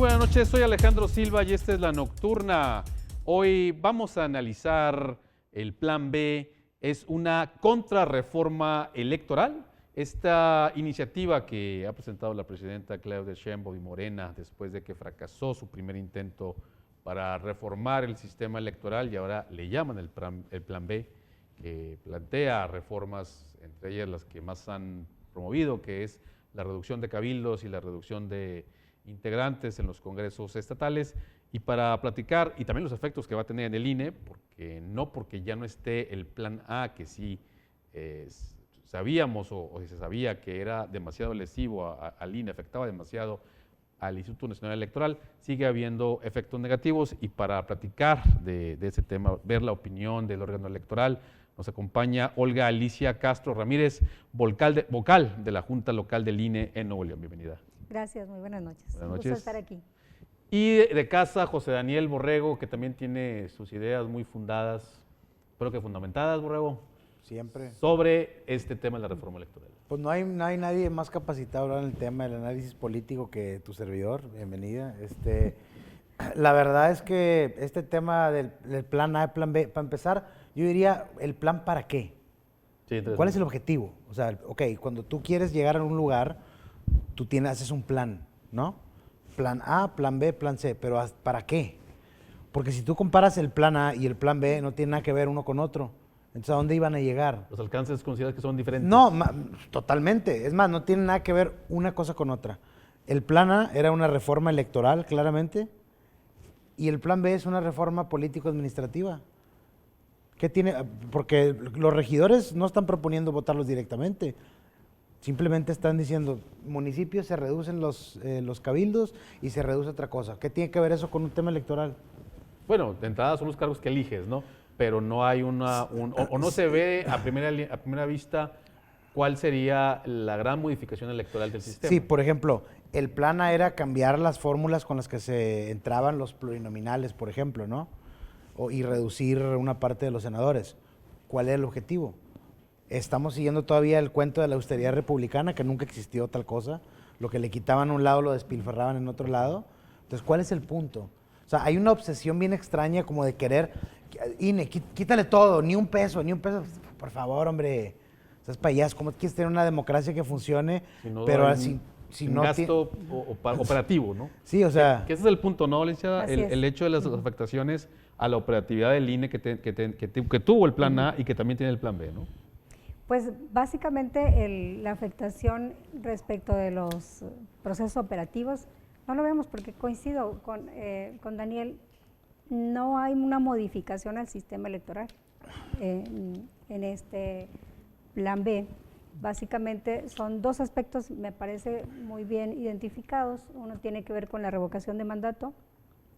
buenas noches, soy Alejandro Silva y esta es La Nocturna. Hoy vamos a analizar el Plan B, es una contrarreforma electoral. Esta iniciativa que ha presentado la presidenta Claudia Sheinbaum y Morena después de que fracasó su primer intento para reformar el sistema electoral y ahora le llaman el Plan B, que plantea reformas, entre ellas las que más han promovido, que es la reducción de cabildos y la reducción de integrantes en los congresos estatales, y para platicar, y también los efectos que va a tener en el INE, porque ya no esté el Plan A, que sí sabíamos o se sabía que era demasiado lesivo al INE, afectaba demasiado al Instituto Nacional Electoral, sigue habiendo efectos negativos, y para platicar de ese tema, ver la opinión del órgano electoral, nos acompaña Olga Alicia Castro Ramírez, vocal de la Junta Local del INE en Nuevo León. Bienvenida. Gracias, muy buenas noches. Buenas noches. Un gusto estar aquí. Y de casa, José Daniel Borrego, que también tiene sus ideas muy fundadas, creo que fundamentadas, Borrego. Siempre. Sobre este tema de la reforma electoral. Pues no hay nadie más capacitado ahora en el tema del análisis político que tu servidor. Bienvenida. La verdad es que este tema del plan A y plan B, para empezar, yo diría, ¿el plan para qué? Sí, ¿Cuál es el objetivo? O sea, ok, cuando tú quieres llegar a un lugar, tú haces un plan, ¿no? Plan A, plan B, plan C, pero ¿para qué? Porque si tú comparas el plan A y el plan B, no tiene nada que ver uno con otro. Entonces, ¿a dónde iban a llegar? ¿Los alcances consideras que son diferentes? No, totalmente. Es más, no tiene nada que ver una cosa con otra. El plan A era una reforma electoral, claramente, y el plan B es una reforma político-administrativa. ¿Qué tiene? Porque los regidores no están proponiendo votarlos directamente. Simplemente están diciendo, municipios se reducen los cabildos y se reduce otra cosa. ¿Qué tiene que ver eso con un tema electoral? Bueno, de entrada son los cargos que eliges, ¿no? Pero no hay o no se ve a primera vista cuál sería la gran modificación electoral del sistema. Sí, por ejemplo, el plan A era cambiar las fórmulas con las que se entraban los plurinominales, por ejemplo, ¿no? Y reducir una parte de los senadores. ¿Cuál era el objetivo? Estamos siguiendo todavía el cuento de la austeridad republicana, que nunca existió tal cosa. Lo que le quitaban a un lado lo despilfarraban en otro lado. Entonces, ¿cuál es el punto? O sea, hay una obsesión bien extraña como de querer, INE, quítale todo, ni un peso, por favor, hombre. Estás payaso, ¿cómo quieres tener una democracia que funcione? Si no pero hay un gasto operativo, ¿no? Sí, o sea... Que ese es el punto, ¿no, Alicia? El hecho de las afectaciones a la operatividad del INE que tuvo el plan A y que también tiene el plan B, ¿no? Pues básicamente la afectación respecto de los procesos operativos, no lo vemos porque coincido con Daniel, no hay una modificación al sistema electoral en este plan B. Básicamente son dos aspectos, me parece muy bien identificados. Uno tiene que ver con la revocación de mandato,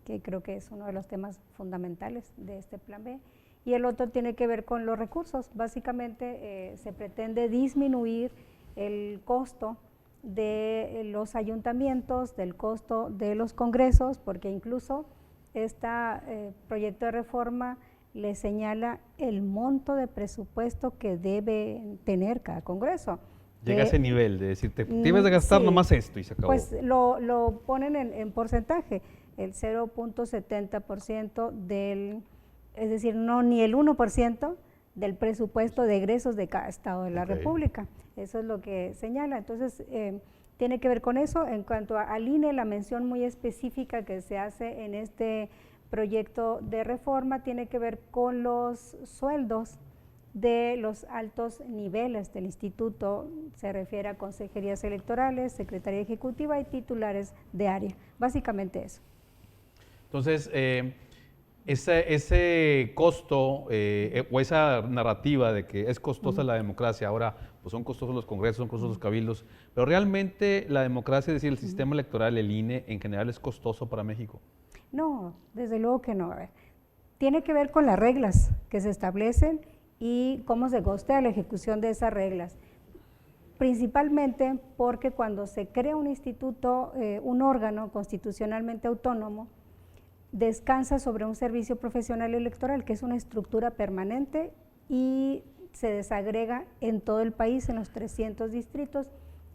que creo que es uno de los temas fundamentales de este plan B, y el otro tiene que ver con los recursos. Básicamente se pretende disminuir el costo de los ayuntamientos, del costo de los congresos, porque incluso este proyecto de reforma le señala el monto de presupuesto que debe tener cada congreso. Llega a ese nivel de decirte, debes de gastar nomás esto y se acabó. Pues lo ponen en porcentaje, el 0.70% del, es decir, no ni el 1% del presupuesto de egresos de cada estado de la República. Eso es lo que señala. Entonces, tiene que ver con eso. En cuanto al INE, la mención muy específica que se hace en este proyecto de reforma tiene que ver con los sueldos de los altos niveles del instituto, se refiere a consejerías electorales, secretaría ejecutiva y titulares de área, básicamente eso. Entonces, ese costo o esa narrativa de que es costosa la democracia, ahora pues son costosos los congresos, son costosos los cabildos, pero realmente la democracia, es decir, el sistema electoral, el INE, en general es costoso para México. No, desde luego que no. A ver, tiene que ver con las reglas que se establecen y cómo se costea la ejecución de esas reglas. Principalmente porque cuando se crea un instituto, un órgano constitucionalmente autónomo, descansa sobre un servicio profesional electoral, que es una estructura permanente y se desagrega en todo el país, en los 300 distritos,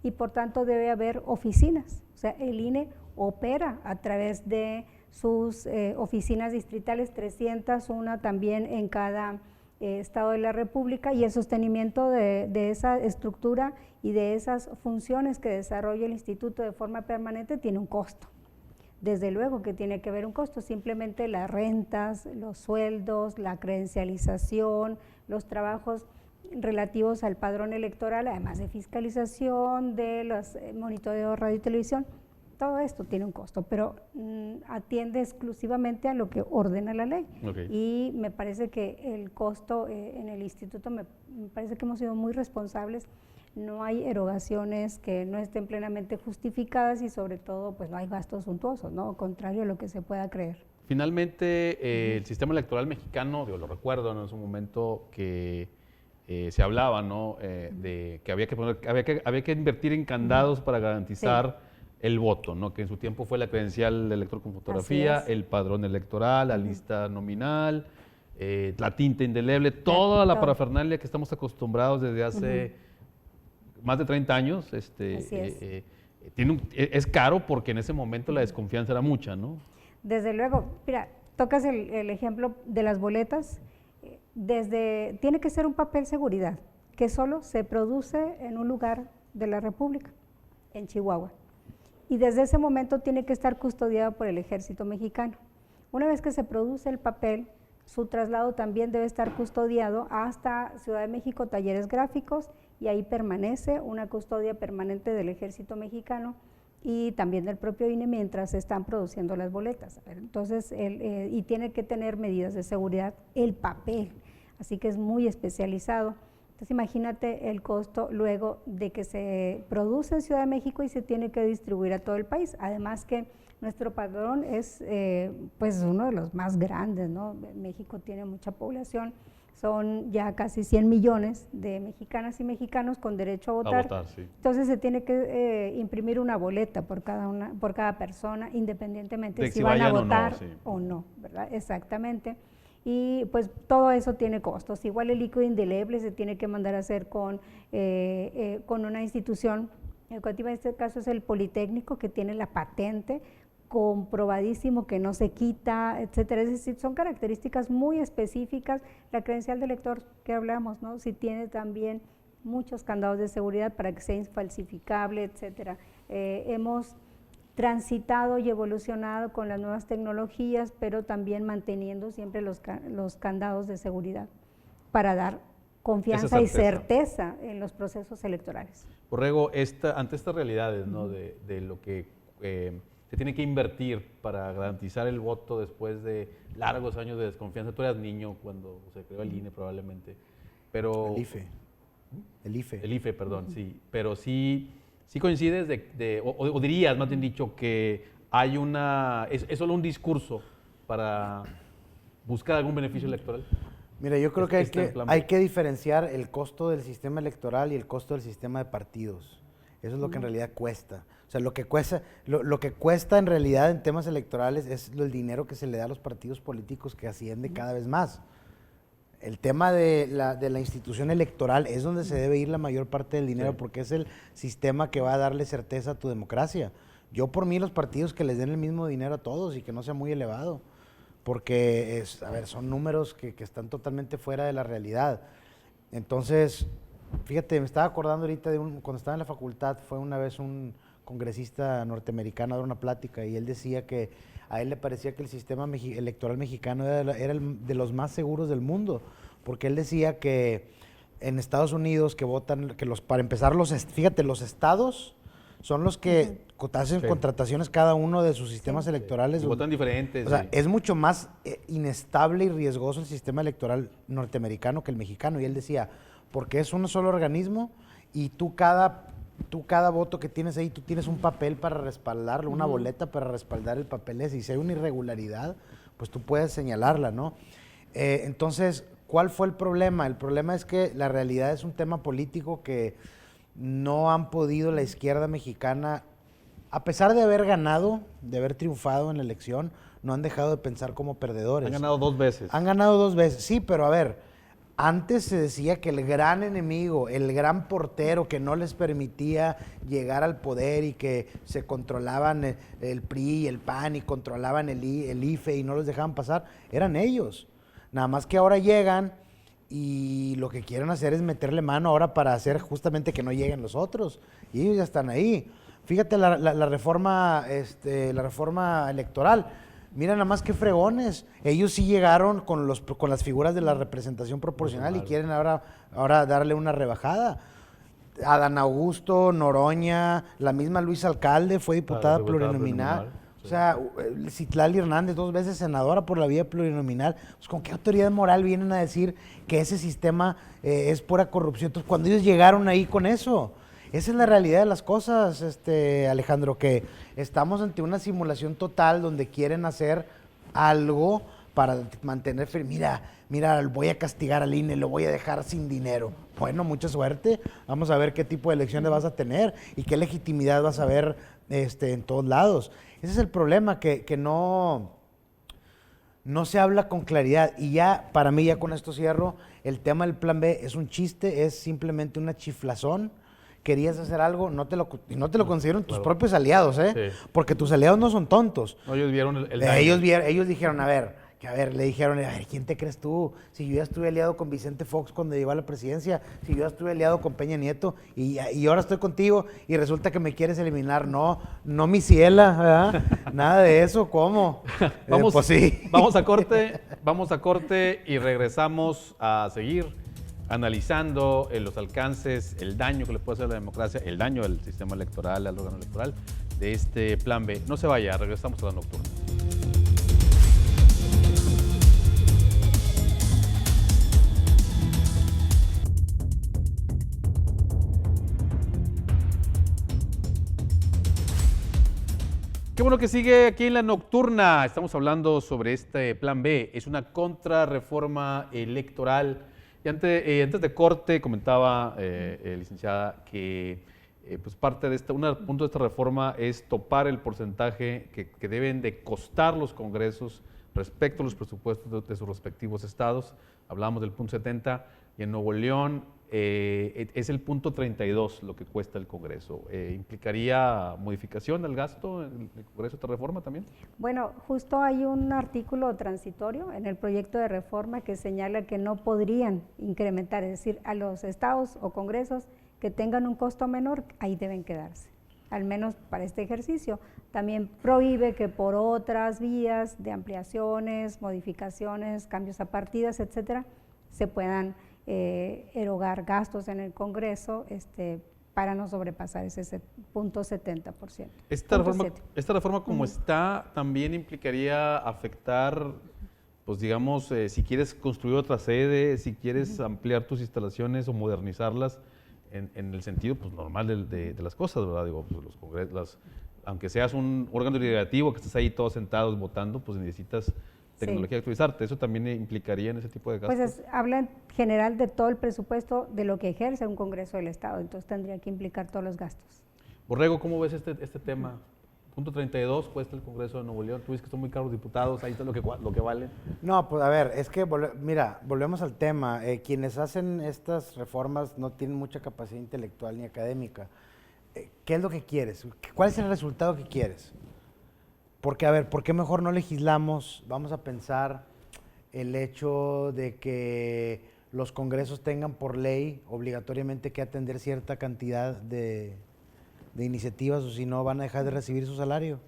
y por tanto debe haber oficinas. O sea, el INE opera a través de sus oficinas distritales, 301 también en cada estado de la República, y el sostenimiento de esa estructura y de esas funciones que desarrolla el instituto de forma permanente tiene un costo. Desde luego que tiene que haber un costo, simplemente las rentas, los sueldos, la credencialización, los trabajos relativos al padrón electoral, además de fiscalización, de los monitoreos radio y televisión, todo esto tiene un costo, pero atiende exclusivamente a lo que ordena la ley. Okay. Y me parece que el costo en el instituto, me parece que hemos sido muy responsables. No hay erogaciones que no estén plenamente justificadas y sobre todo pues no hay gastos suntuosos, ¿no? Contrario a lo que se pueda creer. Finalmente, el sistema electoral mexicano, yo lo recuerdo, ¿no? En su momento que se hablaba, ¿no? De que había que invertir en candados para garantizar el voto, ¿no? Que en su tiempo fue la credencial del elector con fotografía, el padrón electoral, la lista nominal, la tinta indeleble, toda la parafernalia que estamos acostumbrados desde hace más de 30 años. Es caro porque en ese momento la desconfianza era mucha, ¿no? Desde luego, mira, tocas el ejemplo de las boletas. Tiene que ser un papel seguridad que solo se produce en un lugar de la República, en Chihuahua. Y desde ese momento tiene que estar custodiado por el Ejército Mexicano. Una vez que se produce el papel, su traslado también debe estar custodiado hasta Ciudad de México, Talleres Gráficos, y ahí permanece una custodia permanente del Ejército Mexicano y también del propio INE mientras se están produciendo las boletas. Entonces, y tiene que tener medidas de seguridad el papel, así que es muy especializado. Entonces imagínate el costo luego de que se produce en Ciudad de México y se tiene que distribuir a todo el país. Además que nuestro padrón es pues uno de los más grandes, ¿no? México tiene mucha población, son ya casi 100 millones de mexicanas y mexicanos con derecho a votar. Sí. Entonces se tiene que imprimir una boleta por cada persona, independientemente si van a votar o no, ¿verdad? Exactamente. Y pues todo eso tiene costos. Igual el líquido indeleble se tiene que mandar a hacer con una institución educativa, en este caso es el Politécnico, que tiene la patente, comprobadísimo que no se quita, etcétera. Es decir, son características muy específicas. La credencial de lector que hablamos, ¿no? Sí tiene también muchos candados de seguridad para que sea infalsificable, etcétera. Hemos transitado y evolucionado con las nuevas tecnologías, pero también manteniendo siempre los candados de seguridad para dar confianza y certeza en los procesos electorales. Borrego, ante estas realidades, ¿no? de lo que se tiene que invertir para garantizar el voto después de largos años de desconfianza. Tú eras niño cuando se creó el INE probablemente, pero… El IFE. El IFE, perdón, sí. Pero sí coincides o dirías, más bien dicho, que hay es solo un discurso para buscar algún beneficio electoral. Mira, yo creo que hay que diferenciar el costo del sistema electoral y el costo del sistema de partidos. Eso es lo que en realidad cuesta. O sea, lo que cuesta en realidad en temas electorales es el dinero que se le da a los partidos políticos, que asciende cada vez más. El tema de la institución electoral es donde se debe ir la mayor parte del dinero, porque es el sistema que va a darle certeza a tu democracia. Yo por mí los partidos que les den el mismo dinero a todos y que no sea muy elevado, porque son números que están totalmente fuera de la realidad. Entonces, fíjate, me estaba acordando ahorita cuando estaba en la facultad, fue una vez un congresista norteamericano a dar una plática y él decía que a él le parecía que el sistema electoral mexicano era de los más seguros del mundo, porque él decía que en Estados Unidos que votan, para empezar, fíjate, los estados son los que hacen contrataciones cada uno de sus sistemas electorales. Votan diferentes. O sea, es mucho más inestable y riesgoso el sistema electoral norteamericano que el mexicano. Y él decía, porque es un solo organismo y tú cada voto que tienes ahí, tú tienes un papel para respaldarlo, una boleta para respaldar el papel ese. Y si hay una irregularidad, pues tú puedes señalarla, ¿no? Entonces, ¿cuál fue el problema? El problema es que la realidad es un tema político que no han podido la izquierda mexicana, a pesar de haber ganado, de haber triunfado en la elección, no han dejado de pensar como perdedores. Han ganado 2 veces. Han ganado 2 veces, sí, pero a ver, Antes se decía que el gran enemigo, el gran portero que no les permitía llegar al poder y que se controlaban el PRI y el PAN y controlaban el IFE y no los dejaban pasar, eran ellos. Nada más que ahora llegan y lo que quieren hacer es meterle mano ahora para hacer justamente que no lleguen los otros. Y ellos ya están ahí. Fíjate la reforma electoral. Mira nada más qué fregones. Ellos sí llegaron con las figuras de la representación proporcional y quieren ahora darle una rebajada. Adán Augusto, Noroña, la misma Luisa Alcalde fue diputada plurinominal. Sí. O sea, Citlali Hernández, 2 veces senadora por la vía plurinominal. Pues, ¿con qué autoridad moral vienen a decir que ese sistema es pura corrupción? Entonces, cuando ellos llegaron ahí con eso, esa es la realidad de las cosas, Alejandro, que estamos ante una simulación total donde quieren hacer algo para mantener mira, voy a castigar al INE, lo voy a dejar sin dinero. Bueno, mucha suerte, vamos a ver qué tipo de elecciones vas a tener y qué legitimidad vas a ver en todos lados. Ese es el problema, que no se habla con claridad. Y ya, para mí, ya con esto cierro, el tema del plan B es un chiste, es simplemente una chiflazón. Querías hacer algo, no te lo consiguieron tus propios aliados, Sí. Porque tus aliados no son tontos. No, ellos vieron Ellos dijeron, le dijeron, ¿quién te crees tú? Si yo ya estuve aliado con Vicente Fox cuando llegó a la presidencia, si yo ya estuve aliado con Peña Nieto y ahora estoy contigo y resulta que me quieres eliminar. No, mi ciela, ¿verdad? Nada de eso, ¿cómo? Vamos, sí. vamos a corte y regresamos a seguir analizando los alcances, el daño que le puede hacer a la democracia, el daño al sistema electoral, al órgano electoral de este plan B. No se vaya, regresamos a la nocturna. Qué bueno que sigue aquí en la nocturna. Estamos hablando sobre este plan B. Es una contrarreforma electoral. Y antes de corte comentaba, licenciada, que pues parte de un punto de esta reforma es topar el porcentaje que deben de costar los congresos respecto a los presupuestos de sus respectivos estados. Hablábamos del punto 70 y en Nuevo León es el punto 32 lo que cuesta el Congreso. ¿Implicaría modificación del gasto en el Congreso esta reforma también? Bueno, justo hay un artículo transitorio en el proyecto de reforma que señala que no podrían incrementar, es decir, a los estados o congresos que tengan un costo menor, ahí deben quedarse, al menos para este ejercicio. También prohíbe que por otras vías de ampliaciones, modificaciones, cambios a partidas, etcétera, se puedan erogar gastos en el Congreso para no sobrepasar ese punto 70%. Esta reforma como está también implicaría afectar, pues digamos, si quieres construir otra sede, si quieres ampliar tus instalaciones o modernizarlas en el sentido pues normal de las cosas, ¿verdad? Digo, pues, los congresos, aunque seas un órgano deliberativo que estés ahí todos sentados votando, pues necesitas tecnología actualizarte. ¿Eso también implicaría en ese tipo de gastos? Pues habla en general de todo el presupuesto de lo que ejerce un Congreso del Estado, entonces tendría que implicar todos los gastos. Borrego, ¿cómo ves este tema? Punto 32 cuesta el Congreso de Nuevo León. Tú dices que son muy caros diputados, ahí está lo que vale. No, pues a ver, es que, volvemos al tema. Quienes hacen estas reformas no tienen mucha capacidad intelectual ni académica. ¿Qué es lo que quieres? ¿Cuál es el resultado que quieres? Porque, a ver, ¿por qué mejor no legislamos? Vamos a pensar el hecho de que los congresos tengan por ley obligatoriamente que atender cierta cantidad de iniciativas, o si no van a dejar de recibir su salario.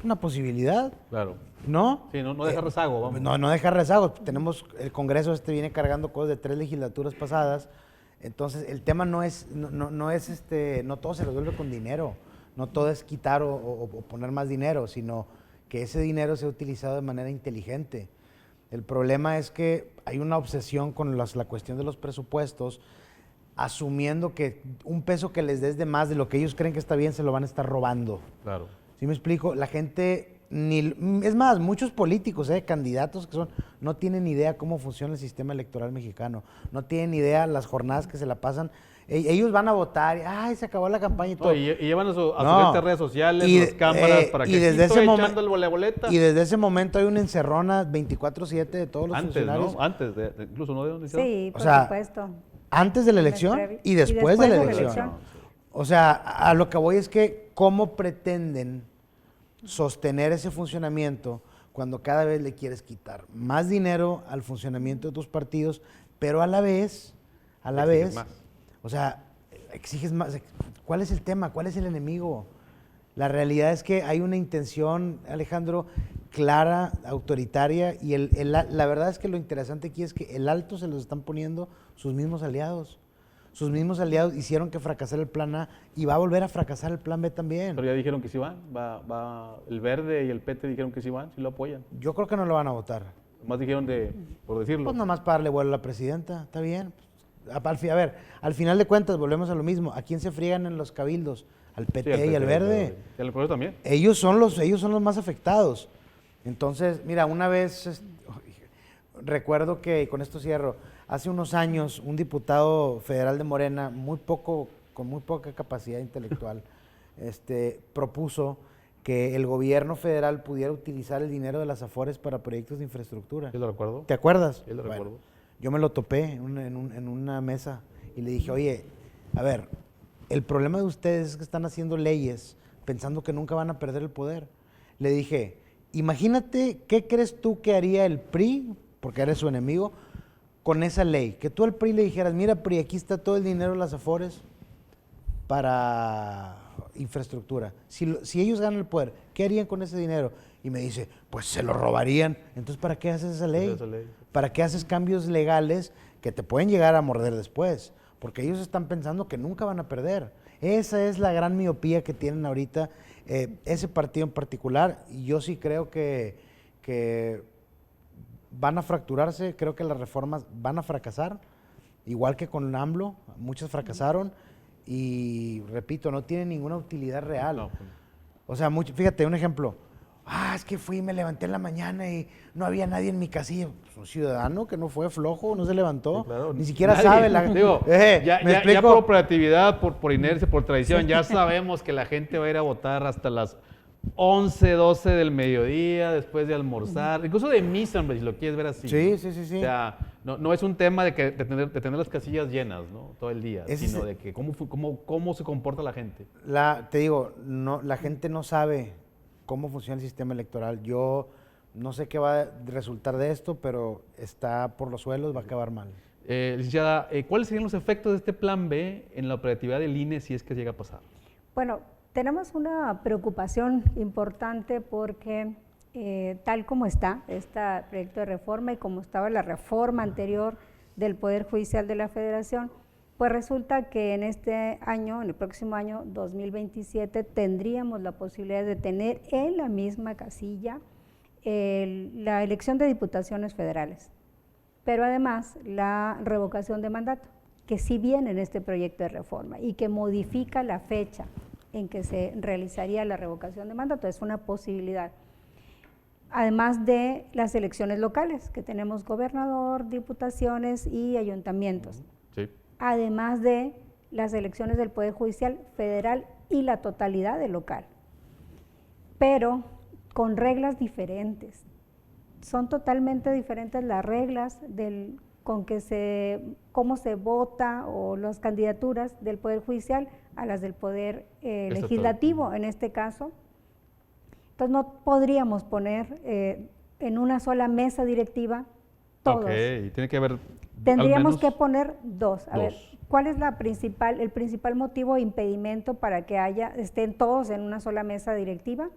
Una posibilidad. Claro. ¿No? Sí, no deja rezago, vamos. No deja rezago. Tenemos, el Congreso viene cargando cosas de 3 legislaturas pasadas. Entonces, el tema no todo se resuelve con dinero. No todo es quitar o poner más dinero, sino que ese dinero sea utilizado de manera inteligente. El problema es que hay una obsesión con la cuestión de los presupuestos, asumiendo que un peso que les des de más de lo que ellos creen que está bien, se lo van a estar robando. Claro. ¿Sí me explico? La gente, es más, muchos políticos, candidatos no tienen idea cómo funciona el sistema electoral mexicano, no tienen idea las jornadas que se la pasan Ellos van a votar, y, ay, se acabó la campaña y todo. Y llevan a sus No. diferentes redes sociales, Y las cámaras, para que y desde aquí estoy ese echando la boleta. Y desde ese momento hay una encerrona 24/7 de todos los Antes, funcionarios. ¿no? Antes, incluso, ¿no? ¿De dónde Sí, O por sea, supuesto. Antes de la elección y después de la elección. O sea, a lo que voy es que cómo pretenden sostener ese funcionamiento cuando cada vez le quieres quitar más dinero al funcionamiento de tus partidos, pero a la vez, más. o sea, exiges más. ¿Cuál es el tema? ¿Cuál es el enemigo? La realidad es que hay una intención, Alejandro, clara, autoritaria, y la verdad es que lo interesante aquí es que el alto se los están poniendo sus mismos aliados. Sus mismos aliados hicieron que fracasara el plan A y va a volver a fracasar el plan B también. Pero ya dijeron que sí van, el Verde y el PT dijeron que sí van, sí lo apoyan. Yo creo que no lo van a votar. Más dijeron por decirlo. Pues nomás para darle vuelo a la presidenta, está bien. A ver, al final de cuentas volvemos a lo mismo. ¿A quién se friegan en los cabildos? Al PT Sí, y al Verde. Y al Progreso también. Ellos son los más afectados. Entonces, mira, una vez recuerdo que, con esto cierro, hace unos años un diputado federal de Morena, con muy poca capacidad intelectual, propuso que el gobierno federal pudiera utilizar el dinero de las Afores para proyectos de infraestructura. Yo lo recuerdo. ¿Te acuerdas? Yo lo recuerdo. Yo me lo topé en una mesa y le dije, oye, a ver, el problema de ustedes es que están haciendo leyes pensando que nunca van a perder el poder. Le dije, imagínate qué crees tú que haría el PRI, porque eres su enemigo, con esa ley. Que tú al PRI le dijeras, mira PRI, aquí está todo el dinero de las Afores para infraestructura. Si ellos ganan el poder, ¿qué harían con ese dinero? Y me dice, pues se lo robarían. Entonces, ¿para qué haces esa ley? ¿Para qué haces cambios legales que te pueden llegar a morder después? Porque ellos están pensando que nunca van a perder. Esa es la gran miopía que tienen ahorita ese partido en particular. Y yo sí creo que van a fracturarse, creo que las reformas van a fracasar, igual que con AMLO, muchas fracasaron y, repito, no tienen ninguna utilidad real. No. O sea, fíjate, un ejemplo. Es que me levanté en la mañana y no había nadie en mi casilla. Pues un ciudadano que no fue flojo, no se levantó, Sí, claro. ni siquiera Nadie. sabe. Digo, ¿me ya explico? por operatividad, por inercia, por tradición, ya sabemos que la gente va a ir a votar hasta las 11, 12 del mediodía, después de almorzar, incluso de misa, hombre, si lo quieres ver así. Sí, ¿no? sí. O sea, no es un tema de tener las casillas llenas, ¿no? Todo el día, sino de que cómo se comporta la gente. Te digo, la gente no sabe cómo funciona el sistema electoral. Yo no sé qué va a resultar de esto, pero está por los suelos, va a acabar mal. Licenciada, ¿cuáles serían los efectos de este plan B en la operatividad del INE si es que llega a pasar? Bueno, tenemos una preocupación importante porque tal como está este proyecto de reforma y como estaba la reforma anterior del Poder Judicial de la Federación, pues resulta que en este año, en el próximo año 2027, tendríamos la posibilidad de tener en la misma casilla la elección de diputaciones federales, pero además la revocación de mandato, que sí viene en este proyecto de reforma y que modifica la fecha en que se realizaría la revocación de mandato, es una posibilidad. Además de las elecciones locales, que tenemos gobernador, diputaciones y ayuntamientos. Sí. Además de las elecciones del Poder Judicial Federal y la totalidad del local, pero con reglas diferentes. Son totalmente diferentes las reglas cómo se vota o las candidaturas del Poder Judicial a las del Poder Legislativo en este caso. Entonces no podríamos poner en una sola mesa directiva todos. Ok, tiene que haber. Tendríamos que poner dos. A ver, ¿cuál es el principal motivo de impedimento para que estén todos en una sola mesa directiva?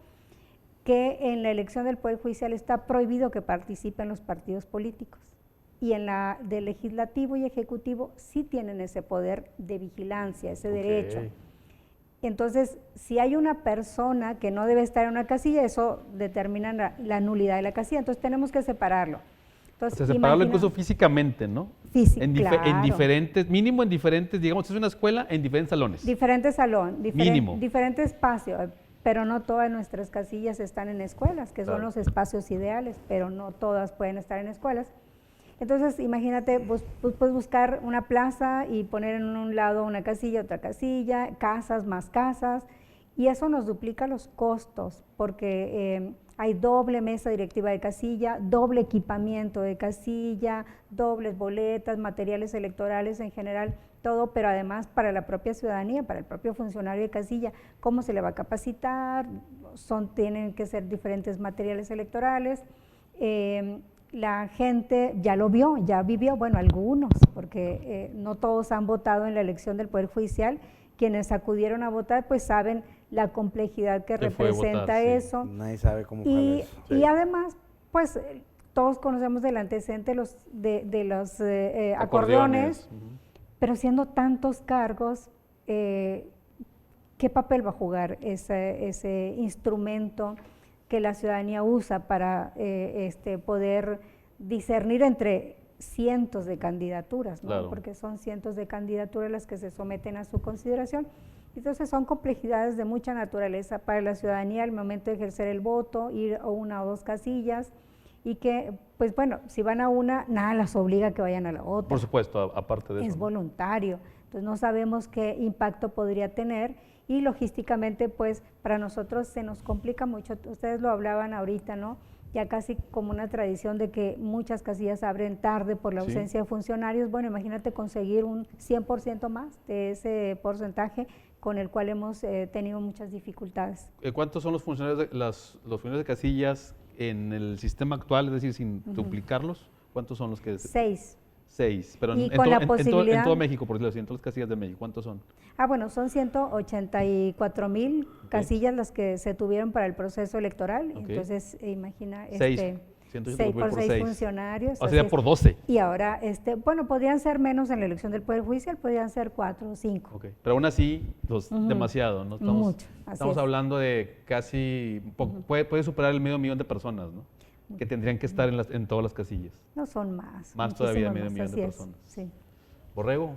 Que en la elección del Poder Judicial está prohibido que participen los partidos políticos. Y en la del Legislativo y Ejecutivo sí tienen ese poder de vigilancia, ese derecho. Entonces, si hay una persona que no debe estar en una casilla, eso determina la nulidad de la casilla. Entonces tenemos que separarlo. Entonces, separarlo incluso físicamente, ¿no? Claro. En diferentes, mínimo en diferentes, digamos, es una escuela en diferentes salones. Diferentes salones, mínimo. Diferente espacio, pero no todas nuestras casillas están en escuelas, que son los espacios ideales, pero no todas pueden estar en escuelas. Entonces, imagínate, puedes buscar una plaza y poner en un lado una casilla, otra casilla, casas, más casas, y eso nos duplica los costos, porque hay doble mesa directiva de casilla, doble equipamiento de casilla, dobles boletas, materiales electorales en general, todo, pero además para la propia ciudadanía, para el propio funcionario de casilla, cómo se le va a capacitar, tienen que ser diferentes materiales electorales. La gente ya lo vio, ya vivió, bueno, algunos, porque no todos han votado en la elección del Poder Judicial. Quienes acudieron a votar pues saben la complejidad que representa votar, sí. eso. Nadie sabe cómo Y, eso. y además, pues todos conocemos del antecedente de los acordeones, pero siendo tantos cargos, ¿qué papel va a jugar ese instrumento que la ciudadanía usa para poder discernir entre cientos de candidaturas, ¿no? Claro. Porque son cientos de candidaturas las que se someten a su consideración? Entonces son complejidades de mucha naturaleza para la ciudadanía al momento de ejercer el voto, ir a una o dos casillas, y que, pues bueno, si van a una, nada las obliga a que vayan a la otra. Por supuesto, aparte de eso. Es voluntario, entonces no sabemos qué impacto podría tener, y logísticamente pues para nosotros se nos complica mucho. Ustedes lo hablaban ahorita, ¿no? Ya casi como una tradición de que muchas casillas abren tarde por la ausencia de funcionarios. Bueno, imagínate conseguir un 100% más de ese porcentaje con el cual hemos tenido muchas dificultades. ¿Cuántos son los funcionarios los funcionarios de casillas en el sistema actual, es decir, sin duplicarlos? ¿Cuántos son los que...? 6. 6, pero Y con la posibilidad... en todo México, por decirlo así, en todas las casillas de México, ¿cuántos son? Bueno, son 184,000 casillas las que se tuvieron para el proceso electoral. Entonces, imagina, 6 por 6 funcionarios. O sea, por 12. Y ahora, bueno, podrían ser menos en la elección del Poder Judicial, podrían ser 4 o 5. Okay. Pero aún así, demasiado, ¿no? Mucho. Estamos hablando de casi, puede superar el 500,000 de personas, ¿no? Que tendrían que estar en todas las casillas. No, son más. Más todavía, 500,000 de es, personas. sí. Borrego,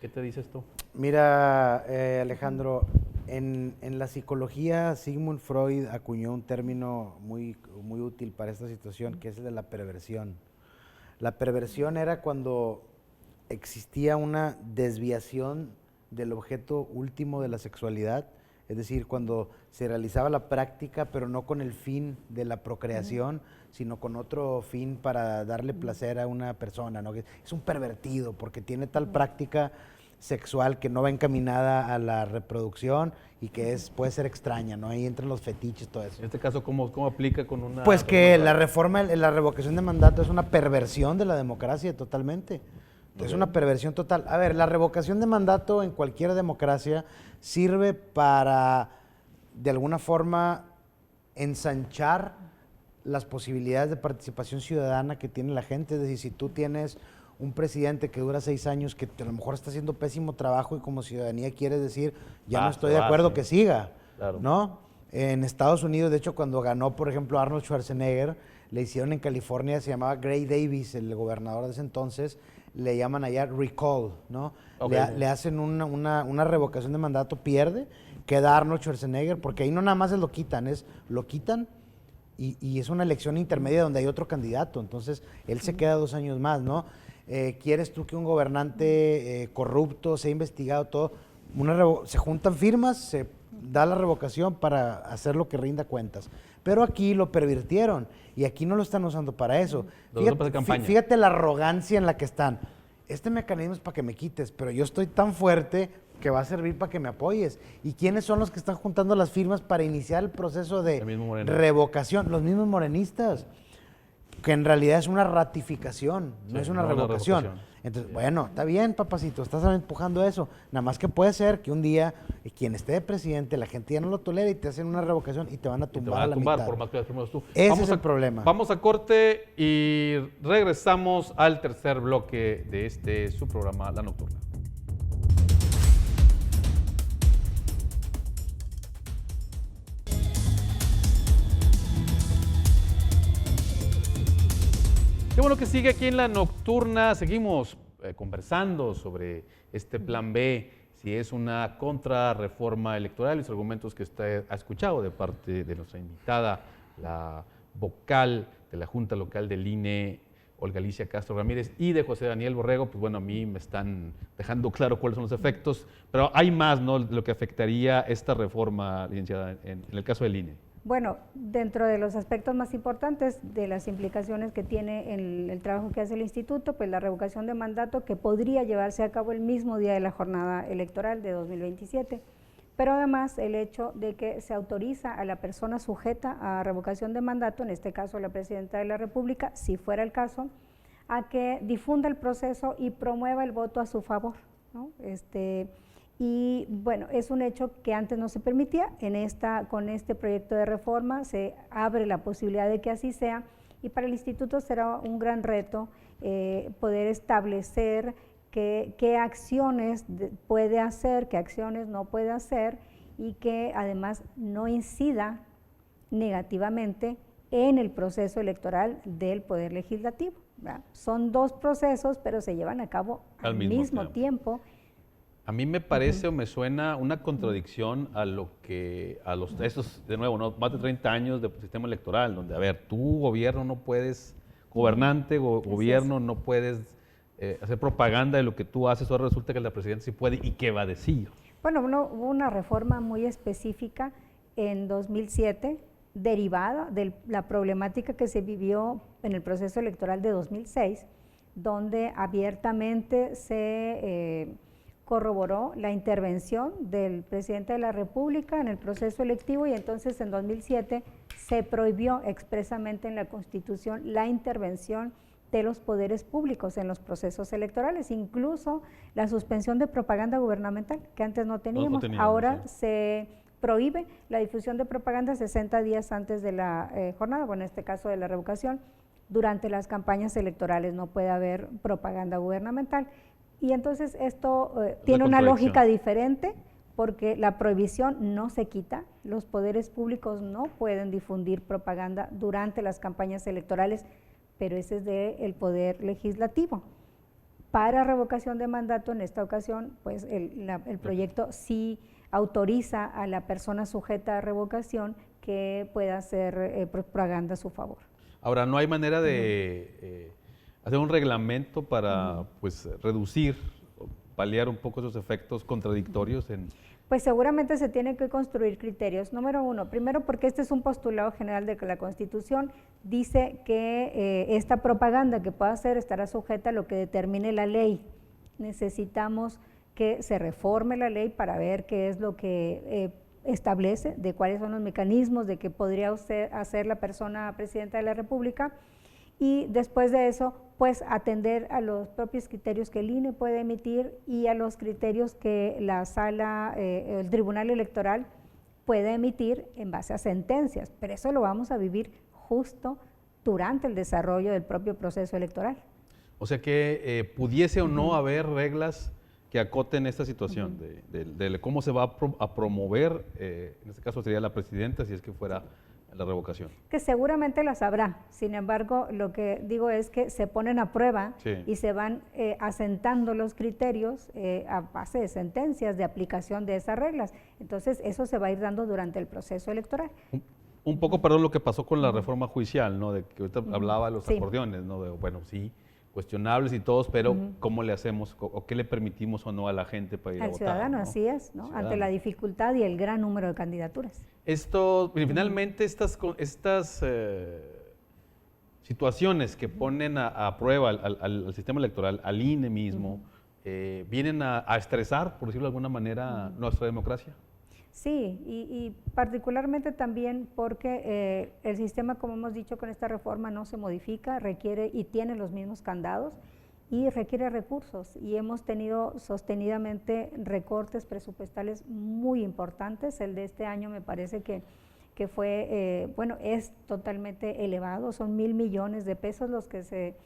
¿qué te dice esto? Mira, Alejandro, en la psicología Sigmund Freud acuñó un término muy útil para esta situación, que es el de la perversión. La perversión era cuando existía una desviación del objeto último de la sexualidad, es decir, cuando se realizaba la práctica, pero no con el fin de la procreación, sino con otro fin para darle placer a una persona, ¿no? Es un pervertido porque tiene tal práctica sexual que no va encaminada a la reproducción y que puede ser extraña, ¿no? Ahí entran los fetiches, todo eso. En este caso, ¿cómo aplica con una...? Pues que la revocación de mandato es una perversión de la democracia totalmente. Es una perversión total. A ver, la revocación de mandato en cualquier democracia sirve para, de alguna forma, ensanchar las posibilidades de participación ciudadana que tiene la gente. Es decir, si tú tienes un presidente que dura 6 años, que a lo mejor está haciendo pésimo trabajo y como ciudadanía quieres decir, ya no estoy de acuerdo que siga, ¿no? En Estados Unidos, de hecho, cuando ganó, por ejemplo, Arnold Schwarzenegger, le hicieron en California, se llamaba Gray Davis, el gobernador de ese entonces, le llaman allá recall, ¿no? Okay. Le hacen una revocación de mandato, pierde, queda Arnold Schwarzenegger, porque ahí no nada más lo quitan y es una elección intermedia donde hay otro candidato, entonces él se queda 2 años más, ¿no? ¿Quieres tú que un gobernante corrupto sea investigado, todo? Se juntan firmas, se da la revocación para hacer lo que rinda cuentas. Pero aquí lo pervirtieron y aquí no lo están usando para eso. Fíjate la arrogancia en la que están. Este mecanismo es para que me quites, pero yo estoy tan fuerte que va a servir para que me apoyes. ¿Y quiénes son los que están juntando las firmas para iniciar el proceso de revocación? Los mismos morenistas, que en realidad es una ratificación, no es una revocación. Entonces, bueno, está bien, papacito, estás empujando eso. Nada más que puede ser que un día quien esté de presidente, la gente ya no lo tolera y te hacen una revocación y te van a tumbar a la mitad. Por más que firmes tú. Ese es el problema. Vamos a corte y regresamos al tercer bloque de su programa La Nocturna. Qué bueno que sigue aquí en La Nocturna. Seguimos conversando sobre este plan B, si es una contrarreforma electoral y los argumentos que usted ha escuchado de parte de nuestra invitada, la vocal de la Junta Local del INE, Olga Alicia Castro Ramírez y de José Daniel Borrego, pues bueno, a mí me están dejando claro cuáles son los efectos, pero hay más, ¿no?, lo que afectaría esta reforma, licenciada, en el caso del INE. Bueno, dentro de los aspectos más importantes de las implicaciones que tiene el trabajo que hace el instituto, pues la revocación de mandato que podría llevarse a cabo el mismo día de la jornada electoral de 2027, pero además el hecho de que se autoriza a la persona sujeta a revocación de mandato, en este caso la Presidenta de la República, si fuera el caso, a que difunda el proceso y promueva el voto a su favor, ¿no? Y bueno, es un hecho que antes no se permitía. Con este proyecto de reforma se abre la posibilidad de que así sea, y para el instituto será un gran reto poder establecer qué acciones puede hacer, qué acciones no puede hacer, y que además no incida negativamente en el proceso electoral del Poder Legislativo, ¿verdad? Son dos procesos, pero se llevan a cabo al mismo tiempo. A mí me parece o me suena una contradicción a estos, de nuevo, ¿no?, más de 30 años de sistema electoral, donde, a ver, tú, gobierno, no puedes, gobernante, gobierno, no puedes hacer propaganda de lo que tú haces, ahora resulta que la presidenta sí puede, ¿y qué va a decir? Bueno, hubo una reforma muy específica en 2007, derivada de la problemática que se vivió en el proceso electoral de 2006, donde abiertamente se corroboró la intervención del presidente de la República en el proceso electivo, y entonces en 2007 se prohibió expresamente en la Constitución la intervención de los poderes públicos en los procesos electorales, incluso la suspensión de propaganda gubernamental, que antes no teníamos. Ahora sí se prohíbe la difusión de propaganda 60 días antes de la jornada, bueno, en este caso de la revocación. Durante las campañas electorales no puede haber propaganda gubernamental. Y entonces esto tiene una lógica diferente, porque la prohibición no se quita, los poderes públicos no pueden difundir propaganda durante las campañas electorales, pero ese es del Poder Legislativo. Para revocación de mandato, en esta ocasión, pues el proyecto sí autoriza a la persona sujeta a revocación que pueda hacer propaganda a su favor. Ahora, ¿no hay manera de hacer un reglamento para pues reducir, paliar un poco esos efectos contradictorios? Pues seguramente se tienen que construir criterios. Número uno, primero porque este es un postulado general de que la Constitución dice que esta propaganda que pueda hacer estará sujeta a lo que determine la ley. Necesitamos que se reforme la ley para ver qué es lo que establece, de cuáles son los mecanismos de que podría hacer la persona presidenta de la República, y después de eso, pues atender a los propios criterios que el INE puede emitir y a los criterios que la sala, el Tribunal Electoral puede emitir en base a sentencias, pero eso lo vamos a vivir justo durante el desarrollo del propio proceso electoral. O sea que pudiese o no haber reglas que acoten esta situación de cómo se va a promover, en este caso sería la presidenta, si es que fuera la revocación. Que seguramente las habrá, sin embargo, lo que digo es que se ponen a prueba y se van asentando los criterios a base de sentencias de aplicación de esas reglas. Entonces, eso se va a ir dando durante el proceso electoral. Un poco, perdón, lo que pasó con la reforma judicial, ¿no? De que ahorita hablaba de los acordeones, ¿no? De, bueno, sí, cuestionables y todos, pero ¿cómo le hacemos o qué le permitimos o no a la gente para ir a votar? Al ciudadano, ¿no? así es, ¿no? Ante la dificultad y el gran número de candidaturas. Esto, finalmente, estas situaciones que ponen a prueba al sistema electoral, al INE mismo, vienen a estresar, por decirlo de alguna manera, nuestra democracia. Sí, y particularmente también porque el sistema, como hemos dicho, con esta reforma no se modifica, requiere y tiene los mismos candados y requiere recursos, y hemos tenido sostenidamente recortes presupuestales muy importantes. El de este año me parece que fue, bueno, es totalmente elevado, son 1,000 millones de pesos los que se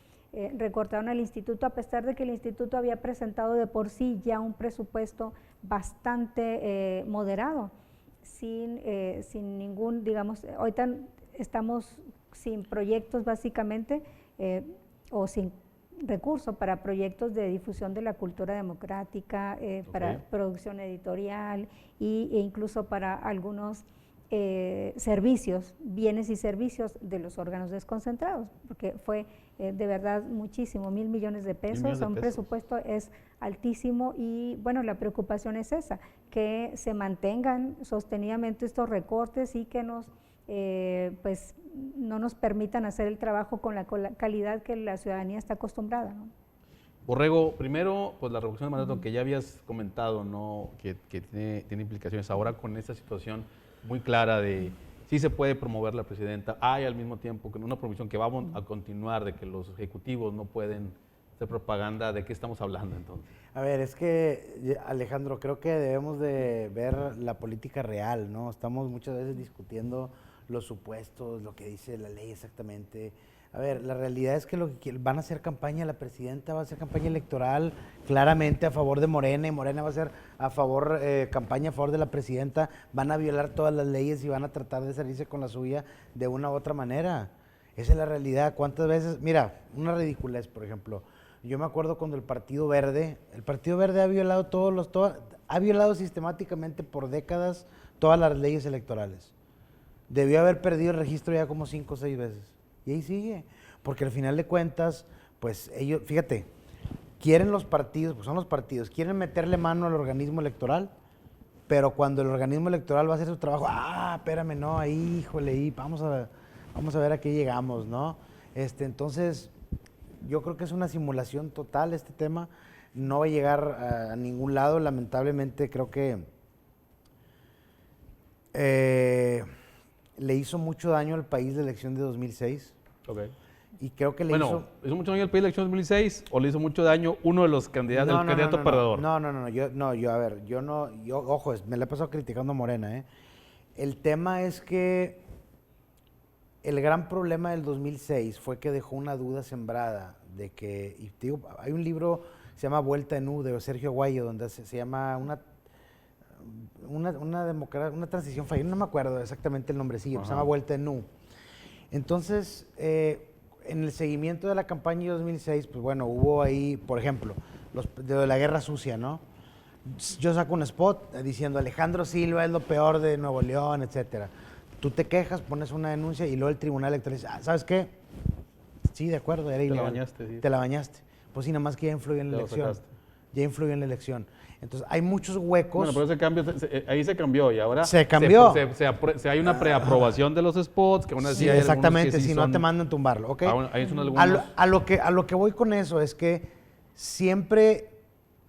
recortaron al instituto, a pesar de que el instituto había presentado de por sí ya un presupuesto bastante moderado, sin ningún, digamos, ahorita estamos sin proyectos básicamente, o sin recursos para proyectos de difusión de la cultura democrática, para producción editorial e incluso para algunos servicios, bienes y servicios de los órganos desconcentrados, porque fue de verdad muchísimo, 1,000 millones de pesos, millones de un pesos. presupuesto es altísimo y bueno, la preocupación es esa, que se mantengan sostenidamente estos recortes y que pues no nos permitan hacer el trabajo con la calidad que la ciudadanía está acostumbrada, ¿no? Borrego, primero, pues la revocación de mandato que ya habías comentado, ¿no? Que tiene implicaciones ahora con esta situación muy clara de sí se puede promover la presidenta, hay al mismo tiempo que una prohibición que vamos a continuar de que los ejecutivos no pueden hacer propaganda. ¿De qué estamos hablando entonces? A ver, es que, Alejandro, creo que debemos de ver la política real, ¿no? Estamos muchas veces discutiendo los supuestos, lo que dice la ley exactamente. A ver, la realidad es que lo que van a hacer campaña, la presidenta va a hacer campaña electoral claramente a favor de Morena y Morena va a hacer campaña a favor de la presidenta, van a violar todas las leyes y van a tratar de salirse con la suya de una u otra manera. Esa es la realidad. ¿Cuántas veces? Mira, una ridiculez, por ejemplo. Yo me acuerdo cuando el Partido Verde ha violado ha violado sistemáticamente por décadas todas las leyes electorales. Debió haber perdido el registro ya como 5 o 6 veces. Y ahí sigue, porque al final de cuentas, pues ellos, fíjate, quieren los partidos, pues son los partidos, quieren meterle mano al organismo electoral, pero cuando el organismo electoral va a hacer su trabajo, espérame, no, ahí, híjole, ahí, vamos a ver a qué llegamos, ¿no? Entonces, yo creo que es una simulación total este tema, no va a llegar a ningún lado, lamentablemente creo que le hizo mucho daño al país la elección de 2006. Okay. Y creo que ¿hizo mucho daño al país la elección de 2006 o le hizo mucho daño uno de los candidatos, el candidato perdedor? Ojo, me la he pasado criticando a Morena, ¿eh? El tema es que el gran problema del 2006 fue que dejó una duda sembrada de que, y te digo, hay un libro que se llama Vuelta en U de Sergio Aguayo, donde se llama una transición fallida, no me acuerdo exactamente el nombrecillo, se llama Vuelta en U. Entonces, en el seguimiento de la campaña de 2006, pues bueno, hubo ahí, por ejemplo, de la guerra sucia, ¿no? Yo saco un spot diciendo Alejandro Silva es lo peor de Nuevo León, etcétera. Tú te quejas, pones una denuncia y luego el tribunal electoral dice, ¿sabes qué? Sí, de acuerdo, era ilegal. Te la bañaste, sí. Te la bañaste. Pues sí, nada más que ya influyó en la elección. Ya influyó en la elección. Entonces, hay muchos huecos. Bueno, pero ese cambio, ahí se cambió y ahora... Se cambió. Hay una preaprobación de los spots, que aún así sí, hay exactamente, que sí si son, no te mandan tumbarlo, ¿ok? Ahí son algunos... a lo que voy con eso es que siempre,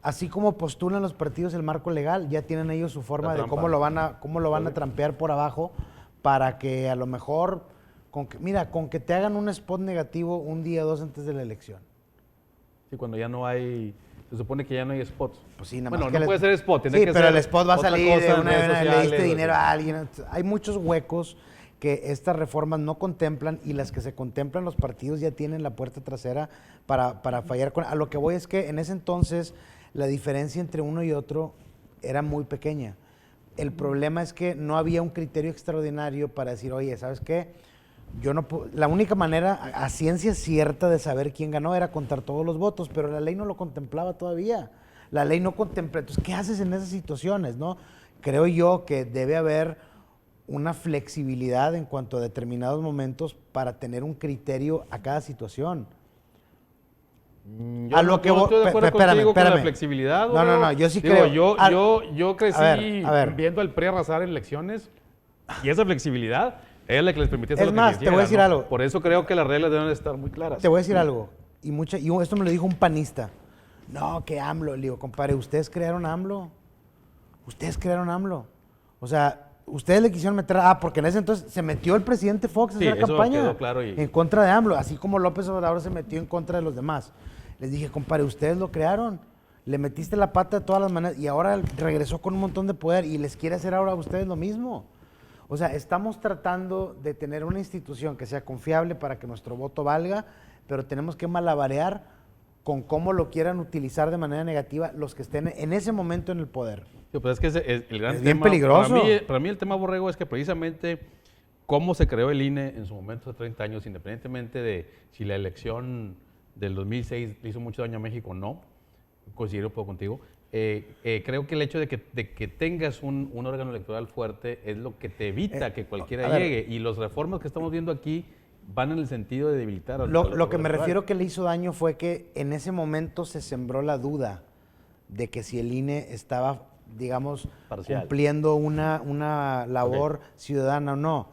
así como postulan los partidos el marco legal, ya tienen ellos su forma de cómo lo van a trampear por abajo para que a lo mejor, con que te hagan un spot negativo un día o 2 antes de la elección. Sí, cuando ya no hay... Se supone que ya no hay spots. Pues sí, nada bueno, más no que puede ser spot, tiene sí, que pero ser el spot va a salir de le diste dinero a así. alguien. Hay muchos huecos que estas reformas no contemplan y las que se contemplan los partidos ya tienen la puerta trasera para fallar. A lo que voy es que en ese entonces la diferencia entre uno y otro era muy pequeña. El problema es que no había un criterio extraordinario para decir, oye, ¿sabes qué? La única manera a ciencia cierta de saber quién ganó era contar todos los votos, pero la ley no lo contemplaba todavía. La ley no contempla. Entonces, ¿qué haces en esas situaciones, no? Creo yo que debe haber una flexibilidad en cuanto a determinados momentos para tener un criterio a cada situación. Yo no estoy de acuerdo contigo con la flexibilidad. No, yo sí creo. Yo crecí viendo al PRI arrasar en elecciones y esa flexibilidad es la que les permitía hacer lo que quisieran. Te voy a decir algo. Por eso creo que las reglas deben estar muy claras. Te voy a decir algo. Y esto me lo dijo un panista. No, que AMLO. Le digo, compadre, ¿ustedes crearon AMLO? O sea, ustedes le quisieron meter... porque en ese entonces se metió el presidente Fox a hacer campaña quedó claro en contra de AMLO, así como López Obrador se metió en contra de los demás. Les dije, compadre, ustedes lo crearon. Le metiste la pata de todas las maneras y ahora regresó con un montón de poder y les quiere hacer ahora a ustedes lo mismo. O sea, estamos tratando de tener una institución que sea confiable para que nuestro voto valga, pero tenemos que malabarear con cómo lo quieran utilizar de manera negativa los que estén en ese momento en el poder. Sí, pues es que el gran es tema, bien peligroso. Para mí el tema, Borrego, es que precisamente cómo se creó el INE en su momento hace 30 años, independientemente de si la elección del 2006 le hizo mucho daño a México o no, coincido un poco contigo. Creo que el hecho de que tengas un órgano electoral fuerte es lo que te evita que cualquiera llegue. Y las reformas que estamos viendo aquí van en el sentido de debilitar al Lo poder que me electoral. refiero que le hizo daño fue que en ese momento se sembró la duda de que si el INE estaba, digamos, Parcial. cumpliendo una labor ciudadana o no.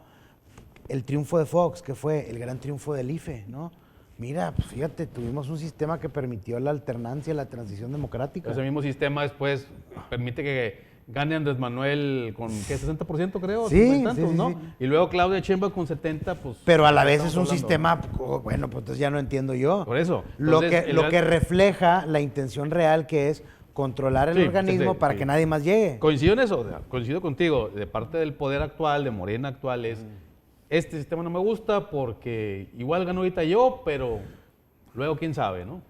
El triunfo de Fox, que fue el gran triunfo del IFE, ¿no? Mira, pues fíjate, tuvimos un sistema que permitió la alternancia, la transición democrática. Ese mismo sistema después permite que gane Andrés Manuel con, ¿qué? 60% creo, Sí, 50 y tantos, sí, ¿no? sí. Y luego Claudia Sheinbaum con 70, pues... Pero a la vez estamos es un hablando. sistema, bueno, pues entonces ya no entiendo yo. Por eso. Lo Entonces, que refleja la intención real que es controlar el Sí, organismo sí, para sí. que nadie más llegue. Coincido en eso, o sea, coincido contigo. De parte del poder actual, de Morena actual, es este sistema no me gusta porque igual ganó ahorita yo, pero luego quién sabe, ¿no?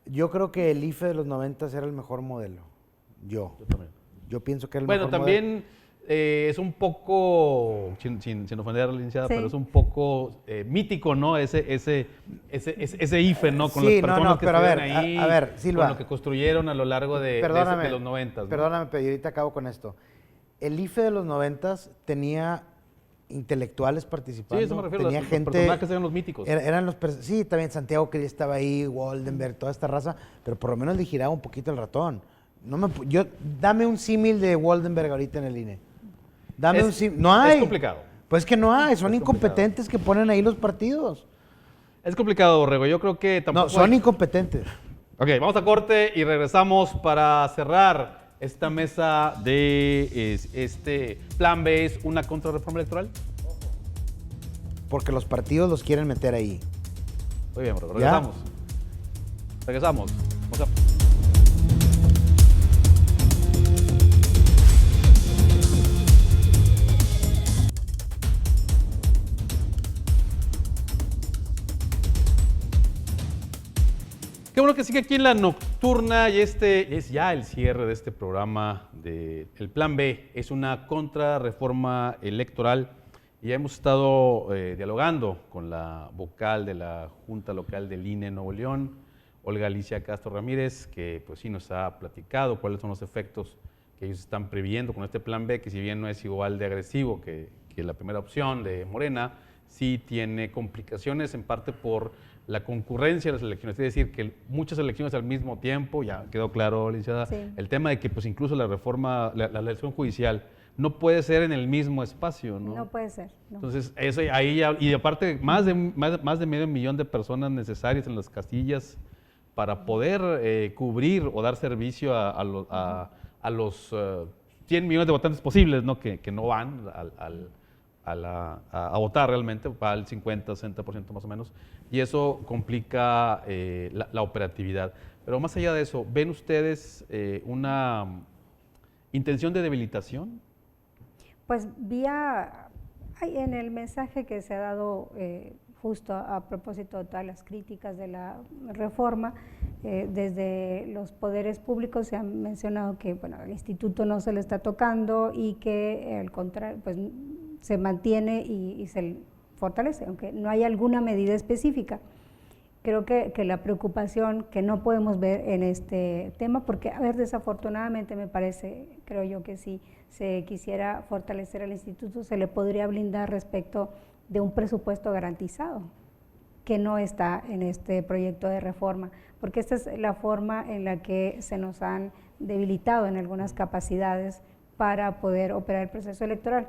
Yo creo que el IFE de los 90 era el mejor modelo. Yo también. Yo pienso que era el Bueno, mejor modelo. también es un poco, sin ofender a la licenciada, Sí. pero es un poco mítico, ¿no? Ese IFE, ¿no? Con Sí, las personas que pero a ver, estuvieron ahí, a ver, Silva. con lo que construyeron a lo largo de los 90, ¿no? Perdóname, pero yo ahorita acabo con esto. El IFE de los 90 tenía intelectuales participando. Sí, eso me refiero. Tenía Los gente. personajes eran los míticos. Sí, también Santiago que estaba ahí, Waldenberg, toda esta raza, pero por lo menos le giraba un poquito el ratón. Dame un símil de Waldenberg ahorita en el INE. Dame un símil. No hay. Es complicado. Pues que no hay, son Es incompetentes que ponen ahí los partidos. Es complicado, Borrego. Yo creo que tampoco. No, son incompetentes. Ok, vamos a corte y regresamos para cerrar esta mesa de este plan B. ¿Es una contrarreforma electoral? Porque los partidos los quieren meter ahí. Muy bien, Borrego. ¿Ya? Regresamos. Vamos a... Qué bueno que sigue aquí en la nocturna y este es ya el cierre de este programa de El Plan B. Es una contrarreforma electoral y ya hemos estado dialogando con la vocal de la Junta Local del INE Nuevo León, Olga Alicia Castro Ramírez, que pues sí nos ha platicado cuáles son los efectos que ellos están previendo con este Plan B, que si bien no es igual de agresivo que la primera opción de Morena, sí tiene complicaciones en parte por la concurrencia de las elecciones, es decir, que muchas elecciones al mismo tiempo, ya quedó claro, licenciada, Sí. el tema de que pues incluso la reforma, la elección judicial no puede ser en el mismo espacio, ¿no? No puede ser. No. Entonces, eso ahí ya, y aparte más de medio millón de personas necesarias en las casillas para poder cubrir o dar servicio a los 100 millones de votantes posibles, ¿no? Que no van a votar realmente, va al 50-60% más o menos, y eso complica la operatividad. Pero más allá de eso, ¿ven ustedes una intención de debilitación? Pues en el mensaje que se ha dado justo a propósito de todas las críticas de la reforma, desde los poderes públicos se ha mencionado que bueno, al instituto no se le está tocando y que al contrario, pues se mantiene y se fortalece, aunque no hay alguna medida específica. Creo que la preocupación que no podemos ver en este tema, porque, a ver, desafortunadamente me parece, creo yo que si se quisiera fortalecer al instituto, se le podría blindar respecto de un presupuesto garantizado, que no está en este proyecto de reforma, porque esta es la forma en la que se nos han debilitado en algunas capacidades para poder operar el proceso electoral.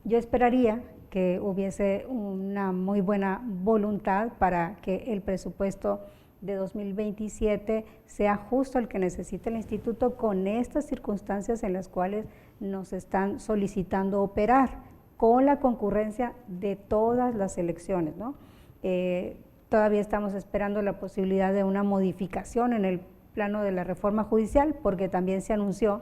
Yo esperaría que hubiese una muy buena voluntad para que el presupuesto de 2027 sea justo el que necesita el instituto con estas circunstancias en las cuales nos están solicitando operar, con la concurrencia de todas las elecciones, ¿no? Todavía estamos esperando la posibilidad de una modificación en el plano de la reforma judicial, porque también se anunció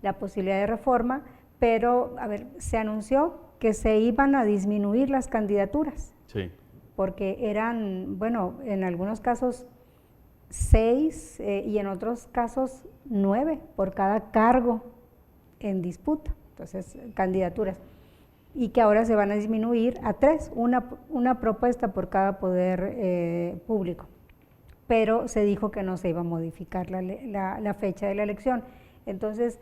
la posibilidad de reforma, pero, a ver, se anunció que se iban a disminuir las candidaturas, Sí. porque eran, bueno, en algunos casos 6 y en otros casos 9 por cada cargo en disputa, entonces candidaturas, y que ahora se van a disminuir a 3, una propuesta por cada poder público, pero se dijo que no se iba a modificar la fecha de la elección. Entonces,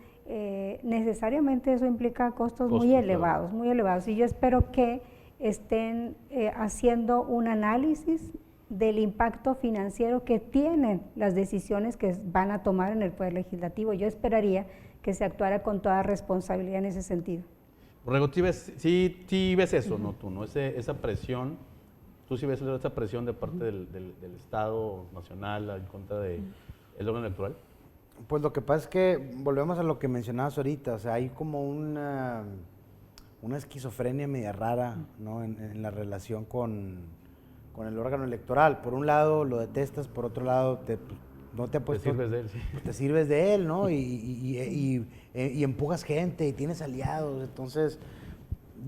necesariamente eso implica costos muy elevados, y yo espero que estén haciendo un análisis del impacto financiero que tienen las decisiones que van a tomar en el Poder Legislativo. Yo esperaría que se actuara con toda responsabilidad en ese sentido. Borrego, sí ves eso, ¿no? Tú, ¿no? Esa presión, tú sí ves esa presión de parte del Estado nacional en contra del órgano electoral. Pues lo que pasa es que volvemos a lo que mencionabas ahorita, o sea, hay como una esquizofrenia media rara, ¿no? en la relación con el órgano electoral. Por un lado lo detestas, por otro lado no te ha puesto... Te sirves de él, sí. Te sirves de él, ¿no? Y empujas gente y tienes aliados. Entonces,